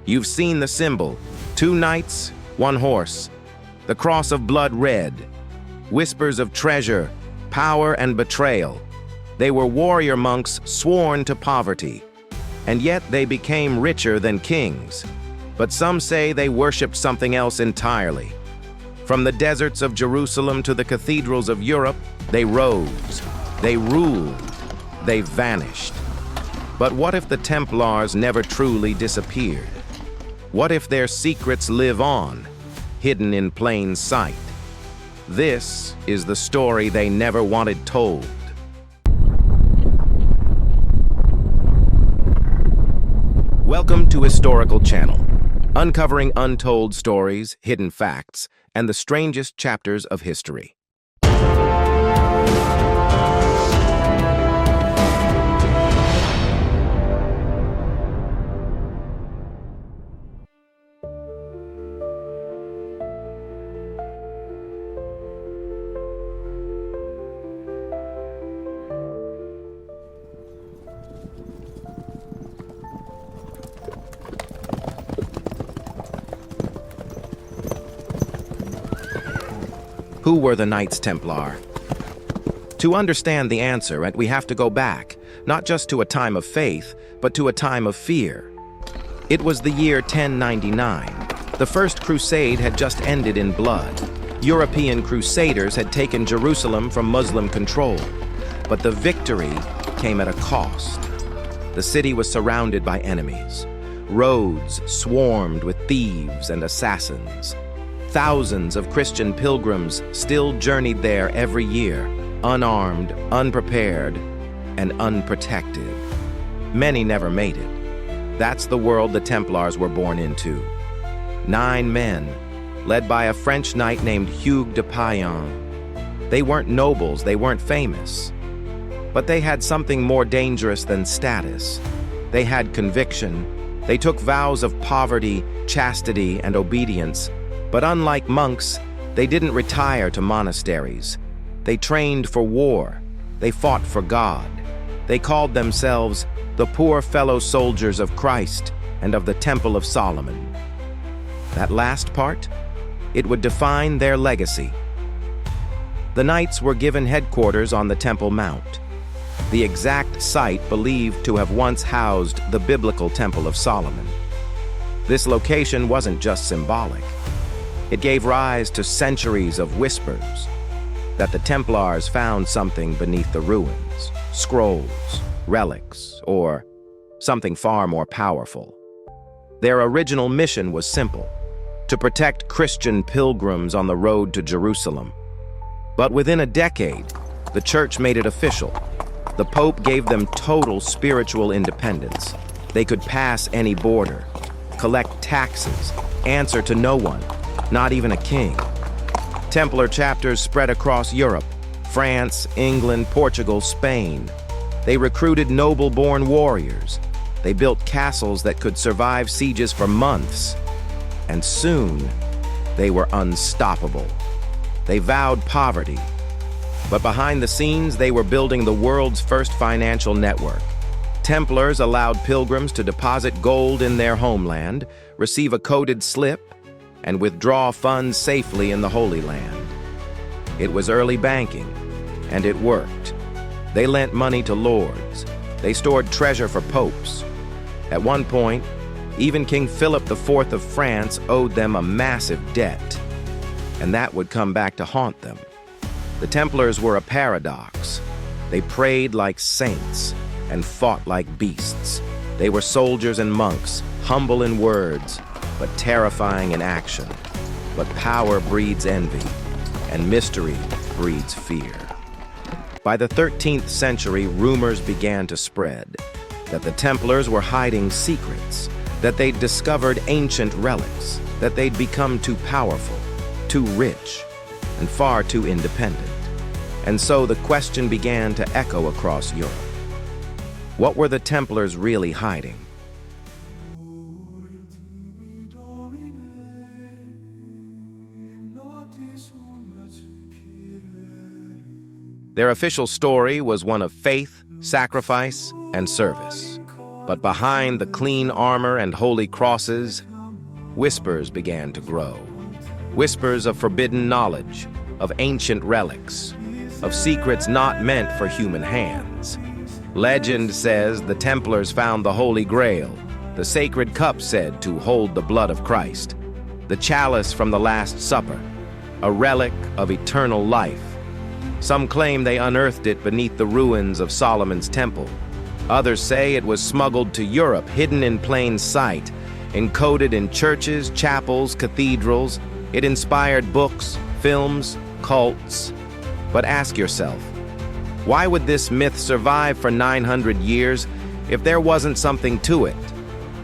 You've seen the symbol: 2 knights, 1 horse, the cross of blood red, whispers of treasure, power, and betrayal. They were warrior monks sworn to poverty, and yet they became richer than kings. But some say they worshipped something else entirely. From the deserts of Jerusalem to the cathedrals of Europe, they rose, they ruled, they vanished. But what if the Templars never truly disappeared? What if their secrets live on, hidden in plain sight? This is the story they never wanted told. Welcome to Historical Channel, uncovering untold stories, hidden facts, and the strangest chapters of history. Who were the Knights Templar? To understand the answer, we have to go back, not just to a time of faith, but to a time of fear. It was the year 1099. The First Crusade had just ended in blood. European crusaders had taken Jerusalem from Muslim control, but the victory came at a cost. The city was surrounded by enemies. Roads swarmed with thieves and assassins. Thousands of Christian pilgrims still journeyed there every year, unarmed, unprepared, and unprotected. Many never made it. That's the world the Templars were born into. 9 men, led by a French knight named Hugues de Payan. They weren't nobles, they weren't famous. But they had something more dangerous than status. They had conviction. They took vows of poverty, chastity, and obedience. But unlike monks, they didn't retire to monasteries. They trained for war. They fought for God. They called themselves the poor fellow soldiers of Christ and of the Temple of Solomon. That last part, it would define their legacy. The knights were given headquarters on the Temple Mount, the exact site believed to have once housed the biblical Temple of Solomon. This location wasn't just symbolic. It gave rise to centuries of whispers that the Templars found something beneath the ruins, scrolls, relics, or something far more powerful. Their original mission was simple: to protect Christian pilgrims on the road to Jerusalem. But within a decade, the church made it official. The Pope gave them total spiritual independence. They could pass any border, collect taxes, answer to no one, not even a king. Templar chapters spread across Europe: France, England, Portugal, Spain. They recruited noble-born warriors. They built castles that could survive sieges for months. And soon, they were unstoppable. They vowed poverty. But behind the scenes, they were building the world's first financial network. Templars allowed pilgrims to deposit gold in their homeland, receive a coded slip, and withdraw funds safely in the Holy Land. It was early banking, and it worked. They lent money to lords. They stored treasure for popes. At one point, even King Philip IV of France owed them a massive debt, and that would come back to haunt them. The Templars were a paradox. They prayed like saints and fought like beasts. They were soldiers and monks, humble in words, but terrifying in action. But power breeds envy, and mystery breeds fear. By the 13th century, rumors began to spread that the Templars were hiding secrets, that they'd discovered ancient relics, that they'd become too powerful, too rich, and far too independent. And so the question began to echo across Europe. What were the Templars really hiding? Their official story was one of faith, sacrifice, and service. But behind the clean armor and holy crosses, whispers began to grow. Whispers of forbidden knowledge, of ancient relics, of secrets not meant for human hands. Legend says the Templars found the Holy Grail, the sacred cup said to hold the blood of Christ, the chalice from the Last Supper, a relic of eternal life. Some claim they unearthed it beneath the ruins of Solomon's temple. Others say it was smuggled to Europe, hidden in plain sight, encoded in churches, chapels, cathedrals. It inspired books, films, cults. But ask yourself, why would this myth survive for 900 years if there wasn't something to it?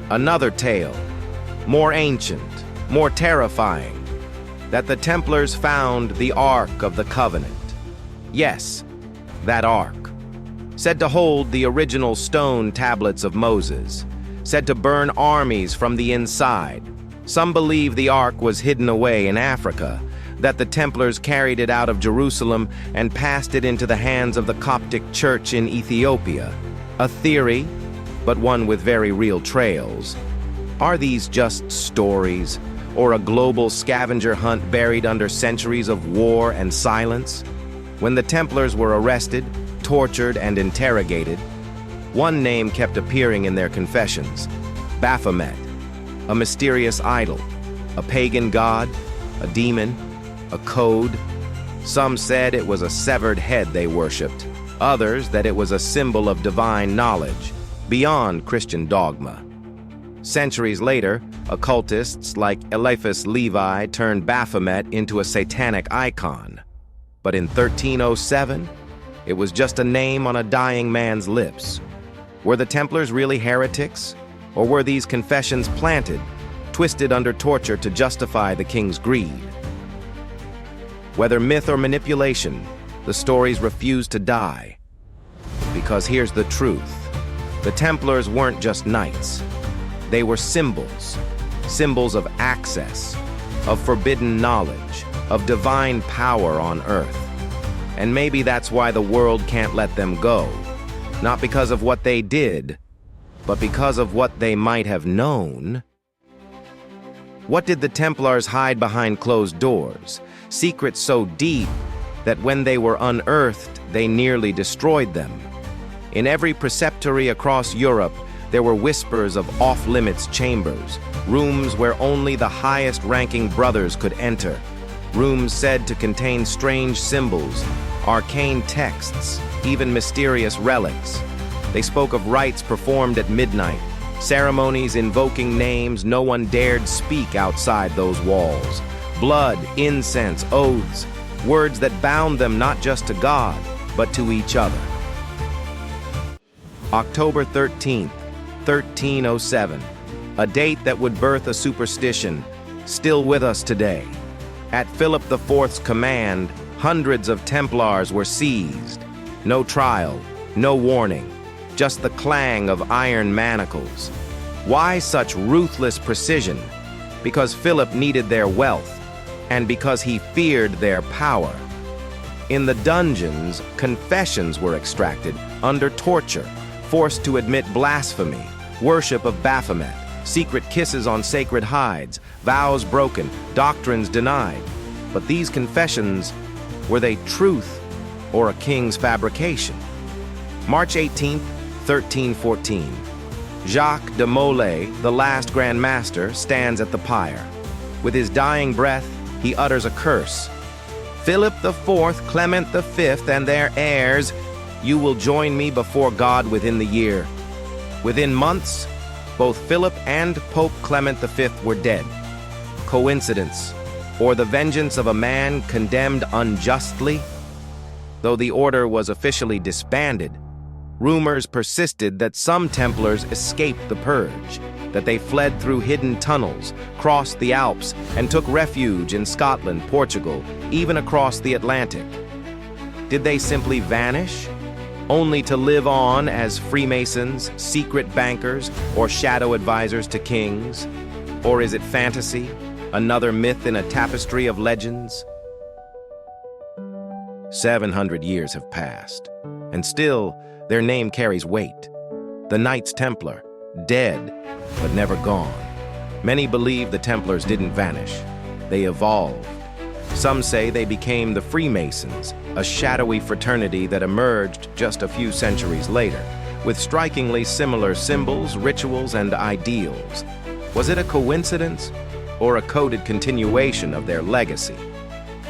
Another tale, more ancient, more terrifying, that the Templars found the Ark of the Covenant. Yes, that Ark, said to hold the original stone tablets of Moses, said to burn armies from the inside. Some believe the Ark was hidden away in Africa, that the Templars carried it out of Jerusalem and passed it into the hands of the Coptic Church in Ethiopia. A theory, but one with very real trails. Are these just stories, or a global scavenger hunt buried under centuries of war and silence? When the Templars were arrested, tortured, and interrogated, one name kept appearing in their confessions: Baphomet, a mysterious idol, a pagan god, a demon, a code. Some said it was a severed head they worshipped, others that it was a symbol of divine knowledge, beyond Christian dogma. Centuries later, occultists like Eliphas Levi turned Baphomet into a satanic icon. But in 1307, it was just a name on a dying man's lips. Were the Templars really heretics? Or were these confessions planted, twisted under torture to justify the king's greed? Whether myth or manipulation, the stories refuse to die. Because here's the truth. The Templars weren't just knights. They were symbols. Symbols of access, of forbidden knowledge, of divine power on earth. And maybe that's why the world can't let them go. Not because of what they did, but because of what they might have known. What did the Templars hide behind closed doors? Secrets so deep that when they were unearthed, they nearly destroyed them. In every preceptory across Europe, there were whispers of off-limits chambers, rooms where only the highest-ranking brothers could enter, rooms said to contain strange symbols, arcane texts, even mysterious relics. They spoke of rites performed at midnight, ceremonies invoking names no one dared speak outside those walls, blood, incense, oaths, words that bound them not just to God, but to each other. October 13th, 1307, a date that would birth a superstition, still with us today. At Philip IV's command, hundreds of Templars were seized. No trial, no warning, just the clang of iron manacles. Why such ruthless precision? Because Philip needed their wealth, and because he feared their power. In the dungeons, confessions were extracted under torture, forced to admit blasphemy, worship of Baphomet, secret kisses on sacred hides, vows broken, doctrines denied. But these confessions, were they truth or a king's fabrication? March 18th, 1314. Jacques de Molay, the last Grand Master, stands at the pyre. With his dying breath, he utters a curse. Philip IV, Clement V, and their heirs, you will join me before God within the year. Within months, both Philip and Pope Clement V were dead. Coincidence, or the vengeance of a man condemned unjustly? Though the order was officially disbanded, rumors persisted that some Templars escaped the purge, that they fled through hidden tunnels, crossed the Alps, and took refuge in Scotland, Portugal, even across the Atlantic. Did they simply vanish, only to live on as freemasons, secret bankers, or shadow advisors to kings? Or is it fantasy, another myth in a tapestry of legends? 700 years have passed, and still their name carries weight. The Knights Templar, dead, but never gone. Many believe the Templars didn't vanish. They evolved. Some say they became the Freemasons, a shadowy fraternity that emerged just a few centuries later, with strikingly similar symbols, rituals, and ideals. Was it a coincidence or a coded continuation of their legacy?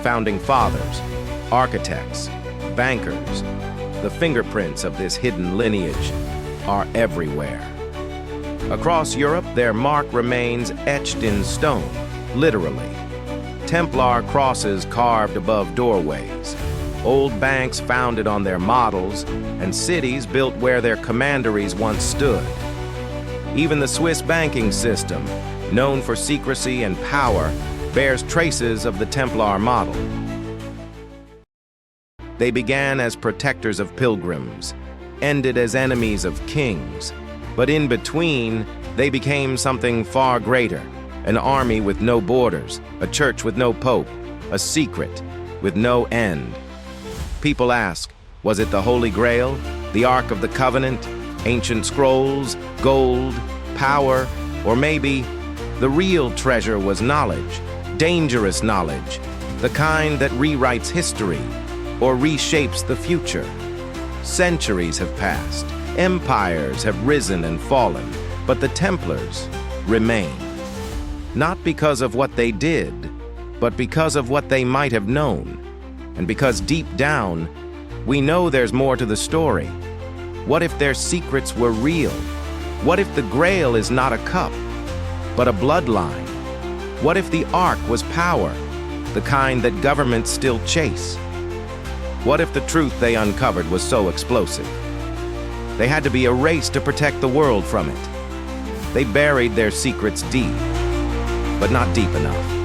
Founding fathers, architects, bankers, the fingerprints of this hidden lineage are everywhere. Across Europe, their mark remains etched in stone, literally. Templar crosses carved above doorways, old banks founded on their models, and cities built where their commanderies once stood. Even the Swiss banking system, known for secrecy and power, bears traces of the Templar model. They began as protectors of pilgrims, ended as enemies of kings, but in between, they became something far greater. An army with no borders, a church with no pope, a secret with no end. People ask, was it the Holy Grail, the Ark of the Covenant, ancient scrolls, gold, power, or maybe the real treasure was knowledge, dangerous knowledge, the kind that rewrites history or reshapes the future. Centuries have passed, empires have risen and fallen, but the Templars remain. Not because of what they did, but because of what they might have known. And because deep down, we know there's more to the story. What if their secrets were real? What if the Grail is not a cup, but a bloodline? What if the Ark was power, the kind that governments still chase? What if the truth they uncovered was so explosive? They had to be erased to protect the world from it. They buried their secrets deep, but not deep enough.